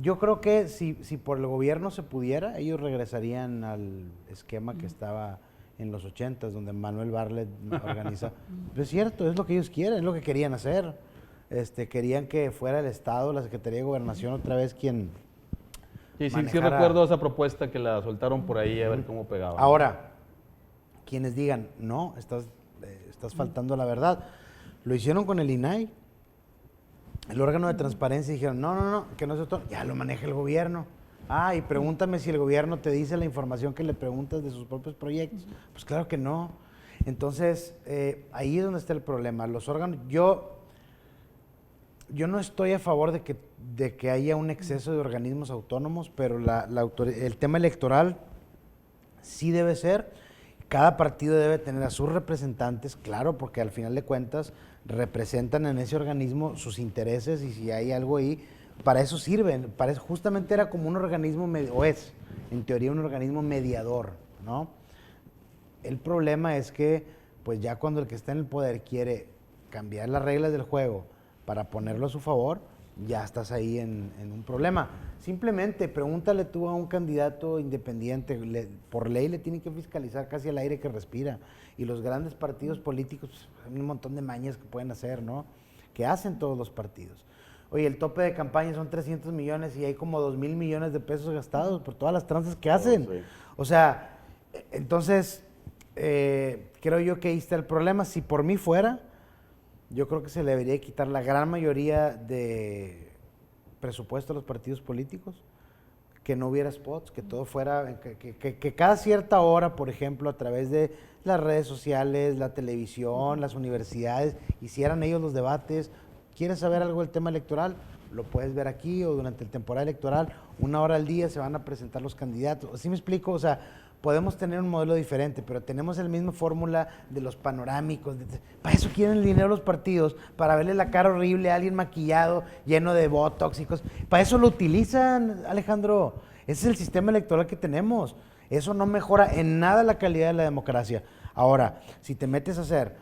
yo creo que si por el gobierno se pudiera, ellos regresarían al esquema que estaba en los 80s, donde Manuel Bartlett organiza. Pero es cierto, es lo que ellos quieren, es lo que querían hacer. Querían que fuera el Estado, la Secretaría de Gobernación otra vez quien Sí recuerdo esa propuesta que la soltaron por ahí a ver cómo pegaba. Ahora, quienes digan, no, estás faltando a la verdad. Lo hicieron con el INAI, el órgano de transparencia, y dijeron, no, que no se ya lo maneja el gobierno. Y pregúntame si el gobierno te dice la información que le preguntas de sus propios proyectos. Pues claro que no. Entonces, ahí es donde está el problema. Los órganos, yo no estoy a favor de que haya un exceso de organismos autónomos, pero el tema electoral sí debe ser. Cada partido debe tener a sus representantes, claro, porque al final de cuentas representan en ese organismo sus intereses, y si hay algo ahí, para eso sirven. Justamente era como un organismo, o es, en teoría, un organismo mediador, ¿no? El problema es que, pues ya cuando el que está en el poder quiere cambiar las reglas del juego para ponerlo a su favor, ya estás ahí en un problema. Simplemente pregúntale tú a un candidato independiente, por ley le tienen que fiscalizar casi el aire que respira, y los grandes partidos políticos, pues, hay un montón de mañas que pueden hacer, ¿no? Que hacen todos los partidos. Oye, el tope de campaña son 300 millones y hay como 2,000 millones de pesos gastados por todas las tranzas que hacen. Sí. O sea, entonces, creo yo que ahí está el problema. Si por mí fuera, yo creo que se le debería quitar la gran mayoría de presupuesto a los partidos políticos, que no hubiera spots, que todo fuera, que cada cierta hora, por ejemplo, a través de las redes sociales, la televisión, las universidades, hicieran ellos los debates. ¿Quieres saber algo del tema electoral? Lo puedes ver aquí, o durante el temporada electoral, 1 hora al día se van a presentar los candidatos. ¿Así me explico? O sea, podemos tener un modelo diferente, pero tenemos la misma fórmula de los panorámicos. Para eso quieren el dinero los partidos, para verle la cara horrible a alguien maquillado, lleno de botox y cosas. Para eso lo utilizan, Alejandro. Ese es el sistema electoral que tenemos. Eso no mejora en nada la calidad de la democracia. Ahora, si te metes a hacer,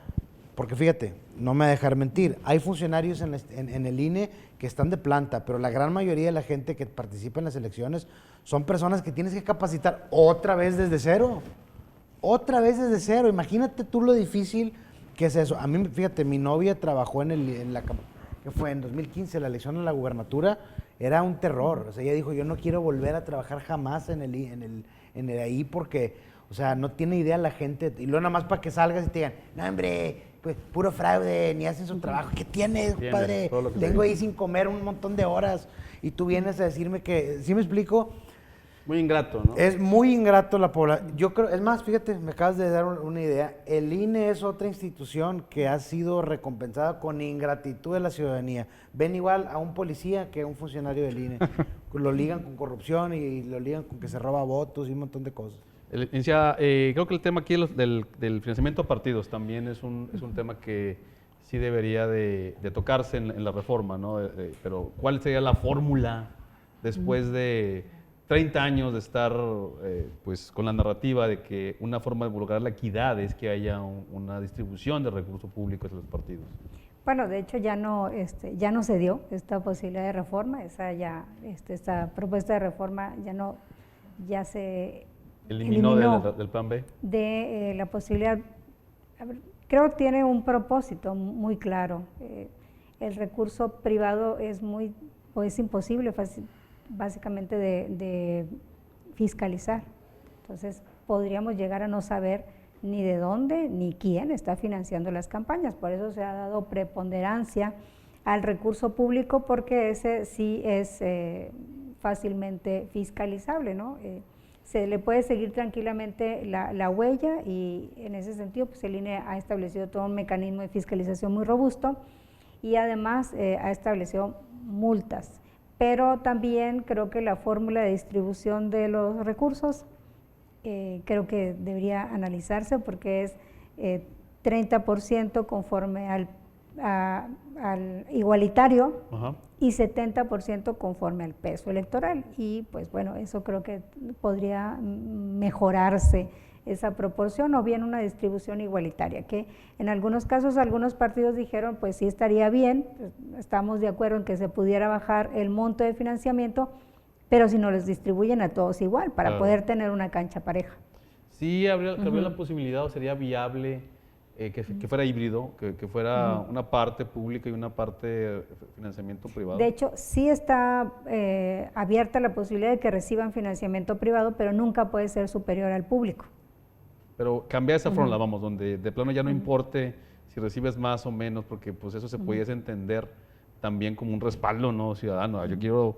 porque fíjate, no me voy a dejar mentir, hay funcionarios en el INE que están de planta, pero la gran mayoría de la gente que participa en las elecciones son personas que tienes que capacitar otra vez desde cero. Otra vez desde cero. Imagínate tú lo difícil que es eso. A mí, fíjate, mi novia trabajó ¿qué fue? En 2015, la elección en la gubernatura, era un terror. O sea, ella dijo, yo no quiero volver a trabajar jamás en el ahí porque, o sea, no tiene idea la gente. Y luego nada más para que salgas y te digan, no, hombre, pues puro fraude, ni hacen su trabajo. ¿Qué tienes, padre? Tengo ahí sin comer un montón de horas y tú vienes a decirme que, ¿sí me explico? Muy ingrato, ¿no? Es muy ingrato la población. Yo creo, es más, fíjate, me acabas de dar una idea. El INE es otra institución que ha sido recompensada con ingratitud de la ciudadanía. Ven igual a un policía que a un funcionario del INE. Lo ligan con corrupción y lo ligan con que se roba votos y un montón de cosas. Creo que el tema aquí del financiamiento a partidos también es un tema que sí debería de tocarse en la reforma, ¿no? Pero ¿cuál sería la fórmula después de 30 años de estar pues con la narrativa de que una forma de lograr la equidad es que haya una distribución de recursos públicos a los partidos? Bueno, de hecho ya no se dio esta posibilidad de reforma, esta propuesta de reforma ya se eliminó del plan B. De la posibilidad, creo que tiene un propósito muy claro. El recurso privado es imposible básicamente de fiscalizar. Entonces podríamos llegar a no saber ni de dónde ni quién está financiando las campañas. Por eso se ha dado preponderancia al recurso público, porque ese sí es fácilmente fiscalizable, ¿no? Se le puede seguir tranquilamente la huella y en ese sentido pues el INE ha establecido todo un mecanismo de fiscalización muy robusto y además ha establecido multas. Pero también creo que la fórmula de distribución de los recursos creo que debería analizarse porque es 30% conforme al igualitario. Ajá. Y 70% conforme al peso electoral. Y pues bueno, eso creo que podría mejorarse esa proporción o bien una distribución igualitaria, que en algunos casos algunos partidos dijeron pues sí estaría bien, estamos de acuerdo en que se pudiera bajar el monto de financiamiento, pero si no les distribuyen a todos igual, para Claro. poder tener una cancha pareja. Sí, habría la posibilidad o sería viable que fuera híbrido, que fuera una parte pública y una parte de financiamiento privado. De hecho, sí está abierta la posibilidad de que reciban financiamiento privado, pero nunca puede ser superior al público. Pero cambiar esa fórmula, vamos, donde de plano ya no importe si recibes más o menos, porque pues eso se pudiese entender también como un respaldo, ¿no? Ciudadano. Yo quiero,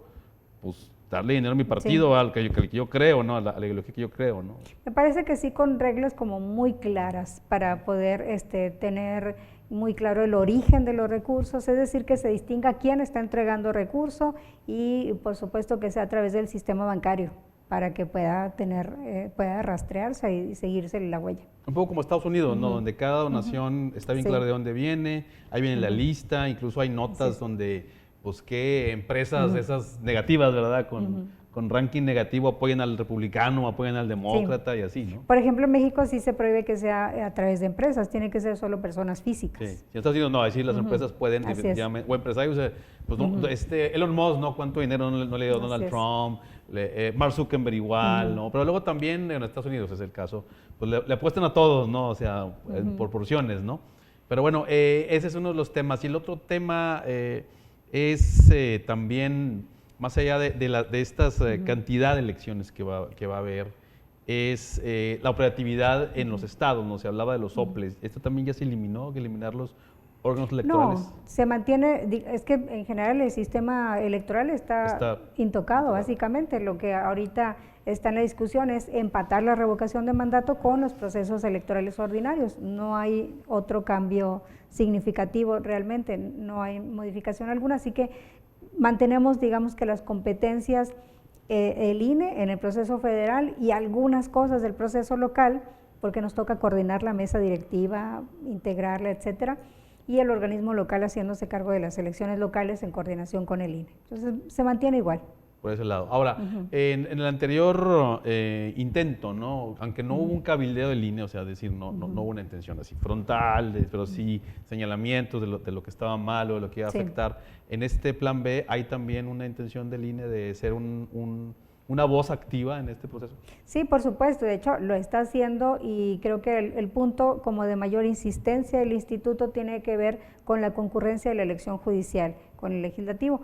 pues, darle dinero a mi partido, al que yo creo, ¿no? A la ideología que yo creo, ¿no? Me parece que sí, con reglas como muy claras para poder tener muy claro el origen de los recursos, es decir, que se distinga quién está entregando recurso y por supuesto que sea a través del sistema bancario para que pueda rastrearse y seguirse la huella. Un poco como Estados Unidos, ¿no? Donde cada donación está bien clara de dónde viene, ahí viene la lista, incluso hay notas donde, pues, qué empresas esas negativas, ¿verdad? Con ranking negativo apoyan al republicano, apoyan al demócrata y así, ¿no? Por ejemplo, en México sí se prohíbe que sea a través de empresas, tiene que ser solo personas físicas. Sí, en Estados Unidos no, es decir, las empresas pueden, Así definitivamente, o empresarios, pues no, Elon Musk, ¿no? ¿Cuánto dinero no le dio Así Donald es. Trump? Mark Zuckerberg igual, ¿no? Pero luego también en Estados Unidos es el caso, pues le apuestan a todos, ¿no? O sea, en proporciones, ¿no? Pero bueno, ese es uno de los temas. Y el otro tema es también, más allá de estas cantidad de elecciones que va a haber, es la operatividad en los estados, ¿no? Se hablaba de los soples. ¿Esto también ya se eliminó, que eliminar los órganos electorales? No, se mantiene, es que en general el sistema electoral está intocado, básicamente. Lo que ahorita está en la discusión es empatar la revocación de mandato con los procesos electorales ordinarios. No hay otro cambio significativo realmente, no hay modificación alguna, así que mantenemos, digamos, que las competencias el INE en el proceso federal y algunas cosas del proceso local, porque nos toca coordinar la mesa directiva, integrarla, etcétera, y el organismo local haciéndose cargo de las elecciones locales en coordinación con el INE. Entonces, se mantiene igual. Por ese lado. Ahora, en el anterior intento, ¿no? Aunque no hubo un cabildeo del INE, o sea, decir, no hubo una intención así frontal, pero sí señalamientos de lo que estaba mal o de lo que iba a afectar. En este plan B, ¿hay también una intención del INE de ser una voz activa en este proceso? Sí, por supuesto, de hecho lo está haciendo y creo que el punto como de mayor insistencia del instituto tiene que ver con la concurrencia de la elección judicial, con el legislativo,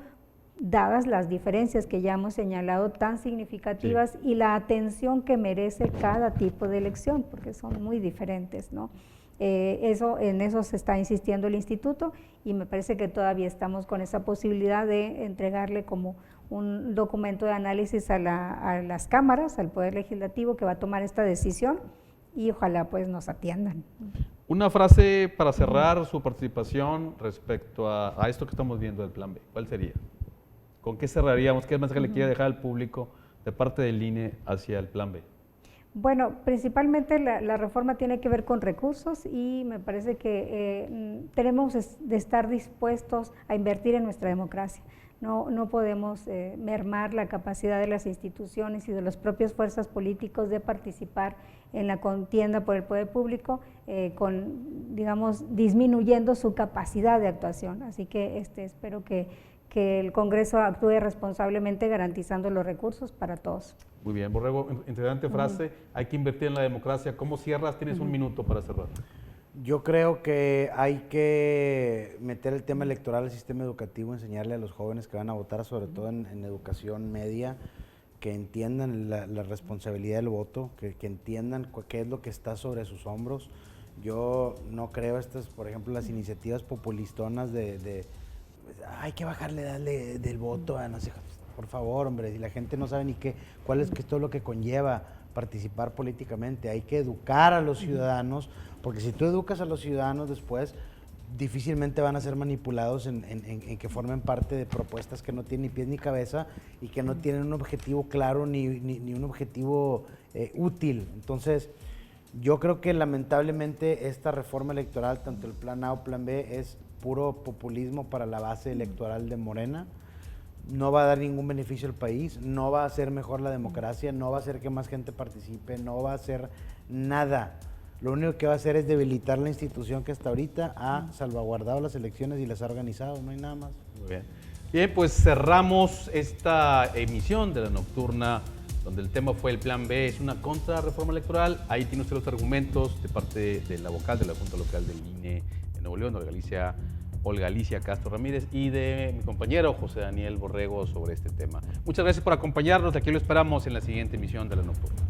dadas las diferencias que ya hemos señalado tan significativas y la atención que merece cada tipo de elección, porque son muy diferentes, ¿no? En eso se está insistiendo el instituto y me parece que todavía estamos con esa posibilidad de entregarle como un documento de análisis a las cámaras, al Poder Legislativo que va a tomar esta decisión y ojalá pues nos atiendan. Una frase para cerrar su participación respecto a esto que estamos viendo del plan B, ¿cuál sería? ¿Con qué cerraríamos? ¿Qué mensaje le quiere dejar al público de parte del INE hacia el plan B? Bueno, principalmente la reforma tiene que ver con recursos y me parece que tenemos de estar dispuestos a invertir en nuestra democracia. No podemos mermar la capacidad de las instituciones y de las propias fuerzas políticas de participar en la contienda por el poder público digamos, disminuyendo su capacidad de actuación. Así que espero que el Congreso actúe responsablemente garantizando los recursos para todos. Muy bien, Borrego, interesante frase, hay que invertir en la democracia. ¿Cómo cierras? Tienes un minuto para cerrar. Yo creo que hay que meter el tema electoral al sistema educativo, enseñarle a los jóvenes que van a votar, sobre todo en educación media, que entiendan la responsabilidad del voto, que entiendan qué es lo que está sobre sus hombros. Yo no creo por ejemplo, las iniciativas populistonas hay que bajarle, darle del voto a no sé, Por favor, hombre, si la gente no sabe ni cuál es todo lo que conlleva participar políticamente. Hay que educar a los ciudadanos, porque si tú educas a los ciudadanos después, difícilmente van a ser manipulados en que formen parte de propuestas que no tienen ni pies ni cabeza y que no tienen un objetivo claro ni un objetivo útil. Entonces, yo creo que lamentablemente esta reforma electoral, tanto el plan A o plan B, es puro populismo para la base electoral de Morena. No va a dar ningún beneficio al país, no va a hacer mejor la democracia, no va a hacer que más gente participe, no va a hacer nada. Lo único que va a hacer es debilitar la institución que hasta ahorita ha salvaguardado las elecciones y las ha organizado, no hay nada más. Muy bien. Bien, pues cerramos esta emisión de la nocturna, donde el tema fue el plan B, es una contrarreforma electoral. Ahí tiene usted los argumentos de parte de la vocal de la Junta Local del INE de Nuevo León, Olga Alicia Castro Ramírez, y de mi compañero José Daniel Borrego sobre este tema. Muchas gracias por acompañarnos. Aquí lo esperamos en la siguiente emisión de la nocturna.